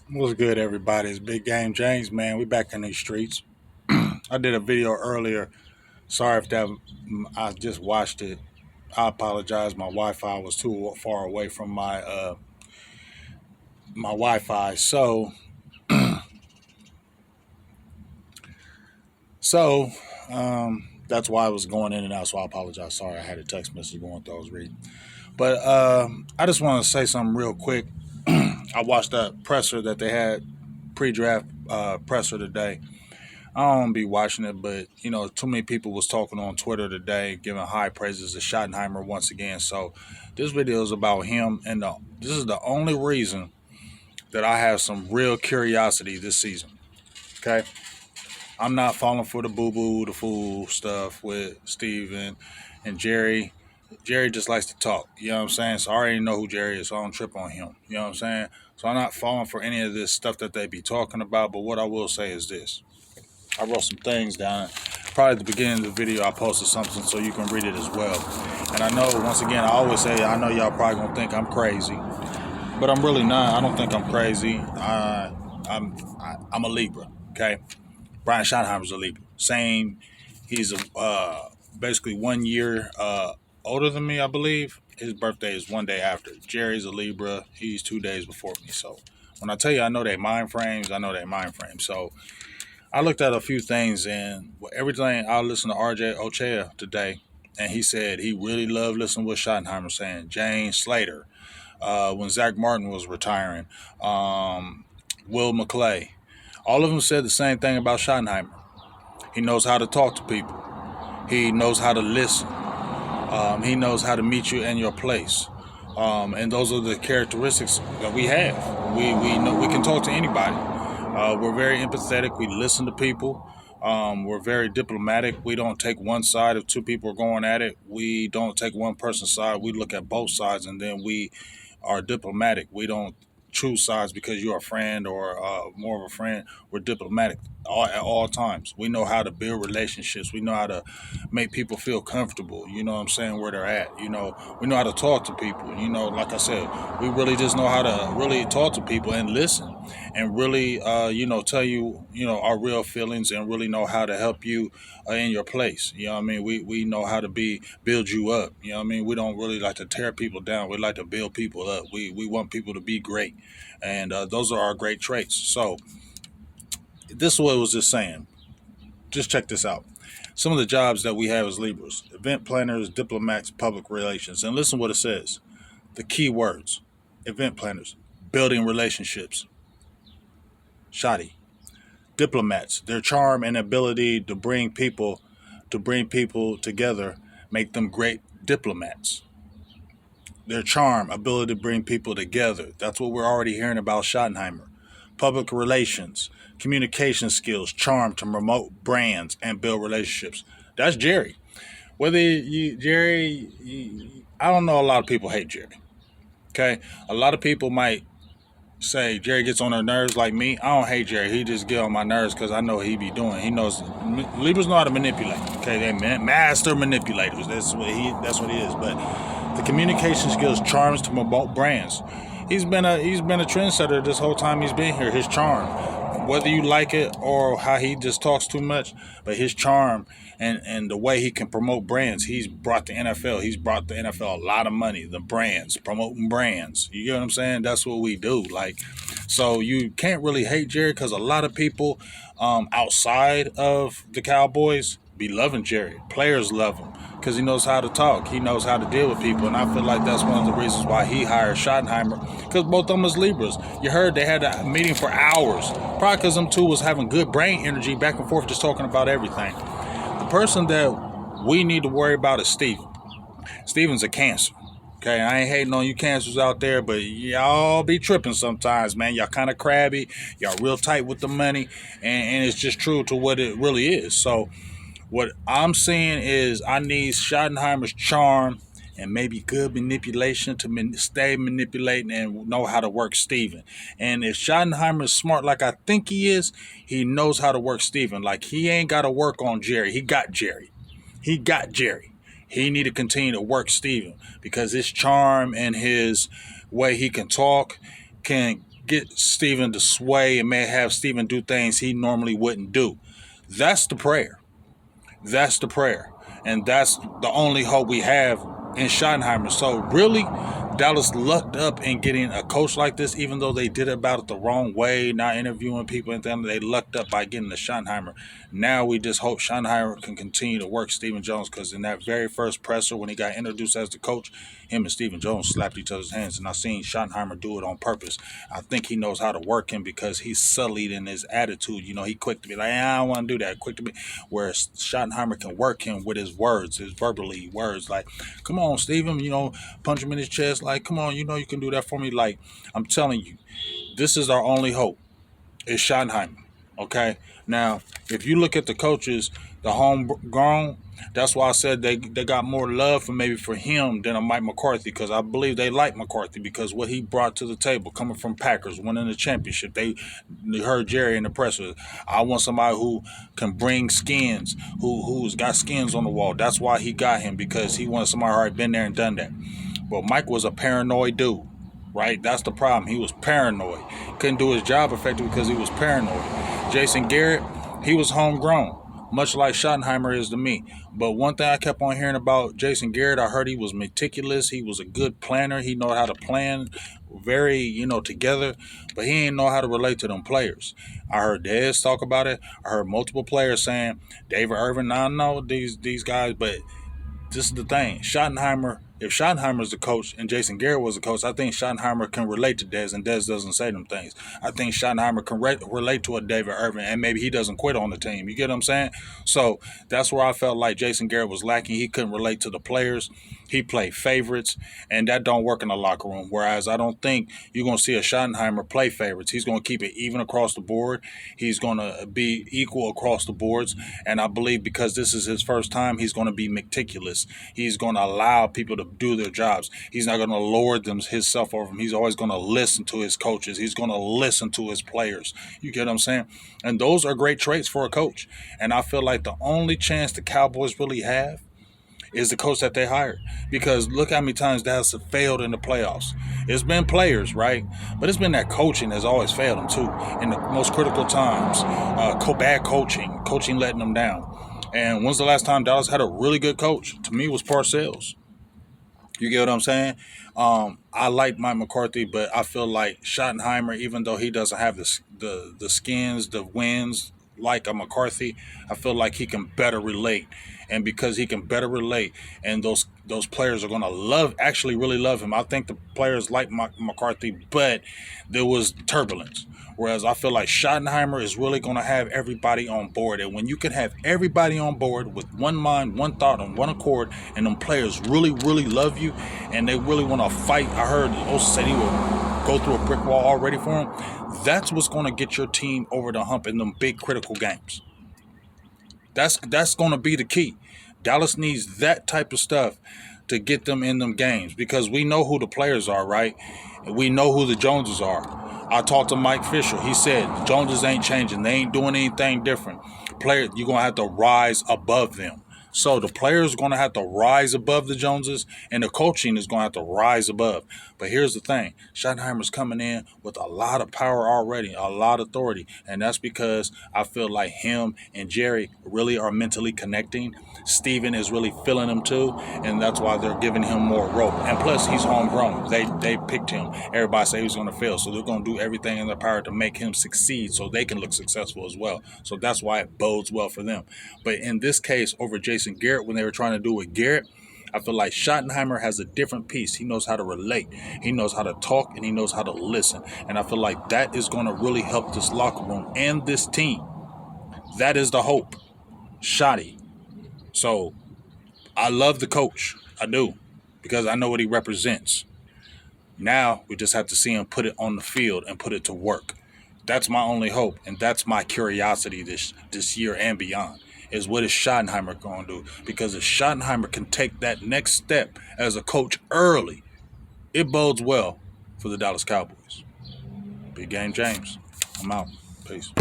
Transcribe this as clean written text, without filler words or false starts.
What's good, everybody? It's Big Game James, man. We back in these streets. I did a video earlier. Sorry if that I just watched it. I apologize. My Wi-Fi was too far away from my Wi-Fi. So that's why I was going in and out. So I apologize. Sorry, I had a text message going through. I was reading, but I just want to say something real quick. I watched that presser that they had pre-draft presser today. I don't be watching it, but too many people was talking on Twitter today, giving high praises to Schottenheimer once again. So this video is about him, and this is the only reason that I have some real curiosity this season. Okay, I'm not falling for the boo boo, the fool stuff with Steven and Jerry. Jerry just likes to talk. You know what I'm saying? So I already know who Jerry is, so I don't trip on him. You know what I'm saying? So I'm not falling for any of this stuff that they be talking about. But what I will say is this. I wrote some things down. Probably at the beginning of the video, I posted something so you can read it as well. And I know, once again, I always say, I know y'all probably gonna think I'm crazy, but I'm really not. I don't think I'm crazy. I'm a Libra. Okay, Brian Schottenheimer's a Libra. Same. He's basically 1 year older than me, I believe. His birthday is one day after. Jerry's a Libra. He's 2 days before me. So when I tell you I know they mind frames, I know they mind frames. So I looked at a few things, and everything I listened to RJ Ochoa today, and he said he really loved listening to what Schottenheimer saying. James Slater, when Zach Martin was retiring, Will McClay, all of them said the same thing about Schottenheimer. He knows how to talk to people. He knows how to listen. He knows how to meet you in your place. And those are the characteristics that we have. We know we can talk to anybody. We're very empathetic. We listen to people. We're very diplomatic. We don't take one side if two people are going at it. We don't take one person's side. We look at both sides, and then we are diplomatic. We don't choose sides because you're a friend or more of a friend. We're diplomatic at all times. We know how to build relationships. We know how to make people feel comfortable. You know what I'm saying? Where they're at. We know how to talk to people. Like I said, we really just know how to really talk to people and listen and really, tell you, our real feelings and really know how to help you in your place. You know what I mean? We know how to build you up. You know what I mean? We don't really like to tear people down. We like to build people up. We want people to be great. And those are our great traits. So this is what it was just saying. Just check this out. Some of the jobs that we have as Libras: event planners, diplomats, public relations. And listen what it says. The key words: event planners, building relationships. Schotty. Diplomats, their charm and ability to bring people together make them great diplomats. Their charm, ability to bring people together. That's what we're already hearing about Schottenheimer. Public relations, communication skills, charm to promote brands and build relationships. That's Jerry. I don't know. A lot of people hate Jerry. Okay, a lot of people might say Jerry gets on their nerves like me. I don't hate Jerry. He just get on my nerves because I know what he be doing. He knows Libras know how to manipulate. Okay, they master manipulators. That's what he is. But the communication skills, charms to promote brands. He's been a trendsetter this whole time he's been here. His charm, whether you like it or how he just talks too much, but his charm and the way he can promote brands, he's brought the NFL. He's brought the NFL a lot of money. The brands, promoting brands. You get what I'm saying? That's what we do. So you can't really hate Jerry because a lot of people outside of the Cowboys be loving Jerry. Players love him because he knows how to talk. He knows how to deal with people. And I feel like that's one of the reasons why he hired Schottenheimer, because both of them is Libras. You heard they had a meeting for hours. Probably because them two was having good brain energy back and forth just talking about everything. The person that we need to worry about is Steven. Steven's a Cancer. Okay, I ain't hating on you Cancers out there, but y'all be tripping sometimes, man. Y'all kind of crabby. Y'all real tight with the money, and it's just true to what it really is. So what I'm saying is I need Schottenheimer's charm and maybe good manipulation to stay manipulating and know how to work Steven. And if Schottenheimer is smart like I think he is, he knows how to work Steven. Like, he ain't got to work on Jerry. He got Jerry. He need to continue to work Steven because his charm and his way he can talk can get Steven to sway and may have Steven do things he normally wouldn't do. That's the prayer. That's the prayer. And that's the only hope we have in Schottenheimer. So really, Dallas lucked up in getting a coach like this, even though they did about it the wrong way, not interviewing people and then they lucked up by getting the Schottenheimer. Now we just hope Schottenheimer can continue to work Stephen Jones, because in that very first presser when he got introduced as the coach, him and Stephen Jones slapped each other's hands, and I seen Schottenheimer do it on purpose. I think he knows how to work him because he's sullied in his attitude. You know, he quick to be like, I don't want to do that. Quick to be, whereas Schottenheimer can work him with his words, his verbally words, like, come on, Stephen, you know, punch him in his chest, like, come on, you know, you can do that for me. Like, I'm telling you, this is our only hope, is Schottenheimer. Okay, now if you look at the coaches, the homegrown, that's why I said they got more love for him than a Mike McCarthy, because I believe they like McCarthy because what he brought to the table, coming from Packers, winning the championship. They heard Jerry in the presser. I want somebody who can bring skins, who's got skins on the wall. That's why he got him, because he wanted somebody who already been there and done that. But Mike was a paranoid dude, right? That's the problem. He was paranoid. Couldn't do his job effectively because he was paranoid. Jason Garrett, he was homegrown, much like Schottenheimer is to me. But one thing I kept on hearing about Jason Garrett, I heard he was meticulous. He was a good planner. He know how to plan very, together. But he didn't know how to relate to them players. I heard Dez talk about it. I heard multiple players saying, David Irvin, I know these guys, but this is the thing. If Schottenheimer's the coach and Jason Garrett was the coach, I think Schottenheimer can relate to Dez, and Dez doesn't say them things. I think Schottenheimer can relate to a David Irvin, and maybe he doesn't quit on the team. You get what I'm saying? So that's where I felt like Jason Garrett was lacking. He couldn't relate to the players. He played favorites, and that don't work in the locker room. Whereas I don't think you're going to see a Schottenheimer play favorites. He's going to keep it even across the board. He's going to be equal across the boards. And I believe because this is his first time, he's going to be meticulous. He's going to allow people to do their jobs. He's not going to lord himself over them. He's always going to listen to his coaches. He's going to listen to his players. You get what I'm saying? And those are great traits for a coach. And I feel like the only chance the Cowboys really have is the coach that they hired. Because look how many times Dallas have failed in the playoffs. It's been players, right? But it's been that coaching has always failed them too. In the most critical times, bad coaching letting them down. And when's the last time Dallas had a really good coach? To me, it was Parcells. You get what I'm saying? I like Mike McCarthy, but I feel like Schottenheimer, even though he doesn't have the skins, the wins like a McCarthy, I feel like he can better relate. And because he can better relate, and those players are going to really love him. I think the players like McCarthy, but there was turbulence. Whereas I feel like Schottenheimer is really going to have everybody on board. And when you can have everybody on board with one mind, one thought, and one accord, and them players really, really love you, and they really want to fight. I heard Osa said he will go through a brick wall already for him. That's what's going to get your team over the hump in them big critical games. That's going to be the key. Dallas needs that type of stuff to get them in them games, because we know who the players are, right? And we know who the Joneses are. I talked to Mike Fisher. He said the Joneses ain't changing. They ain't doing anything different. Players, you're going to have to rise above them. So the players are going to have to rise above the Joneses, and the coaching is going to have to rise above. But here's the thing. Schottenheimer's coming in with a lot of power already, a lot of authority. And that's because I feel like him and Jerry really are mentally connecting. Steven is really feeling him too, and that's why they're giving him more rope. And plus, he's homegrown. They picked him. Everybody said he was going to fail, so they're going to do everything in their power to make him succeed so they can look successful as well. So that's why it bodes well for them. But in this case, over Jason Garrett, when they were trying to do with Garrett, I feel like Schottenheimer has a different piece. He knows how to relate. He knows how to talk, and he knows how to listen. And I feel like that is going to really help this locker room and this team. That is the hope. Schotty. So I love the coach. I do. Because I know what he represents. Now we just have to see him put it on the field and put it to work. That's my only hope. And that's my curiosity this year and beyond. Is what is Schottenheimer going to do? Because if Schottenheimer can take that next step as a coach early, it bodes well for the Dallas Cowboys. Big Game James. I'm out. Peace.